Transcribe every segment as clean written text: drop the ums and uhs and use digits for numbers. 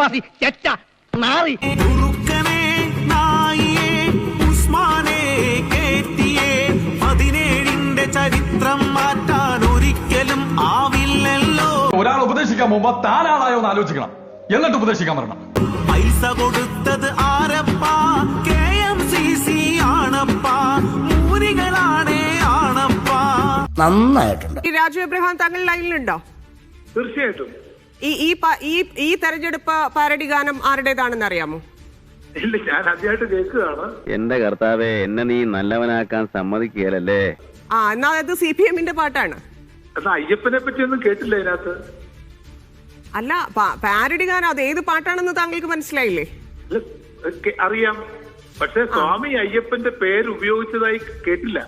തോന്നിവാസി ചെറ്റ നാറി. ചരിത്രം മാറ്റാൻ ഒരിക്കലും ആവില്ലല്ലോ. ഒരാൾ ഉപദേശിക്കാൻ പോകുമ്പോ താനാളായോ എന്ന് ആലോചിക്കണം, എന്നിട്ട് ഉപദേശിക്കാൻ പറയണം. പൈസ കൊടുത്തത് ആരപ്പാ? KMCC ആണപ്പാ, മൂരികളാണേ ആണപ്പാ. നന്നായിട്ടുണ്ട്. ഈ രാജു എബ്രഹാം താങ്കൾ ലൈനിലുണ്ടോ? തീർച്ചയായിട്ടും. ഈ തെരഞ്ഞെടുപ്പ് പാരഡി ഗാനം ആരുടേതാണെന്ന് അറിയാമോ? ഇല്ല, ഞാൻ ആദ്യമായിട്ട് കേൾക്കുകയാണ്. എന്റെ കർത്താവെ, എന്നെ നീ നല്ലവനാക്കാൻ സമ്മതിക്കുകയല്ലേ? എന്നാ അത് CPM-ന്റെ പാട്ടാണ്. എന്നാ അയ്യപ്പനെ പറ്റി ഒന്നും കേട്ടില്ല ഇതിനകത്ത്. അല്ല, പാരഡി ഗാനം അത് ഏത് പാട്ടാണെന്ന് താങ്കൾക്ക് മനസ്സിലായില്ലേ? അറിയാം, പക്ഷെ സ്വാമി അയ്യപ്പന്റെ പേര് ഉപയോഗിച്ചതായി കേട്ടില്ല.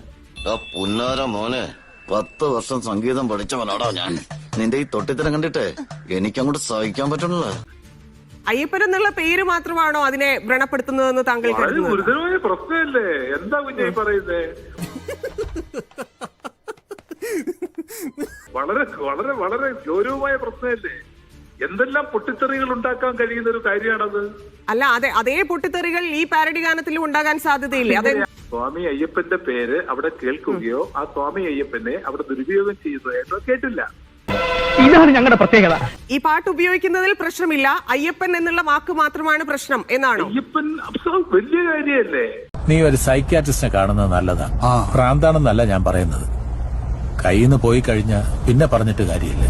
പുന്നാര മോനെ, 10 വർഷം സംഗീതം പഠിച്ചവനാടാ ഞാൻ. നിന്റെ ഈ തൊട്ടിത്തരം കണ്ടിട്ട് എനിക്കങ്ങോട്ട് സഹിക്കാൻ പറ്റണില്ല. അയ്യപ്പൻ എന്നുള്ള പേര് മാത്രമാണോ അതിനെ വ്രണപ്പെടുത്തുന്നതെന്ന് താങ്കൾ കരുതുന്നു? ഗുരുതരമായ പ്രശ്നമല്ലേ? എന്താ കുഞ്ഞെ പറയുന്നേ? വളരെ വളരെ വളരെ ഗൗരവമായ പ്രശ്നമല്ലേ? എന്തെല്ലാം പൊട്ടിത്തെറികൾ ഉണ്ടാക്കാൻ കഴിയുന്ന ഒരു കാര്യമാണത്. അല്ല, അതേ പൊട്ടിത്തെറികൾ ഈ പാരഡി ഗാനത്തിലും ഉണ്ടാകാൻ സാധ്യതയില്ലേ? അതെ, സ്വാമി അയ്യപ്പന്റെ പേര് അവിടെ കേൾക്കുകയോ ആ സ്വാമി അയ്യപ്പനെ അവിടെ ദുരുപയോഗം ചെയ്യുന്നതായിട്ടോ കേട്ടില്ല. ഇതാണ് ഞങ്ങളുടെ പ്രത്യേകത. ഈ പാട്ട് ഉപയോഗിക്കുന്നതിൽ പ്രശ്നമില്ല, അയ്യപ്പൻ എന്നുള്ള വാക്ക് മാത്രമാണ് പ്രശ്നം എന്നാണോ? അയ്യപ്പൻ വലിയ കാര്യമല്ലേ? നീ ഒരു സൈക്യാട്രിസ്റ്റിനെ കാണുന്നത് നല്ലതാ. ഭ്രാന്താണെന്നല്ല ഞാൻ പറയുന്നത്. കയ്യിൽ നിന്ന് പോയി കഴിഞ്ഞാൽ പിന്നെ പറഞ്ഞിട്ട് കാര്യമില്ല.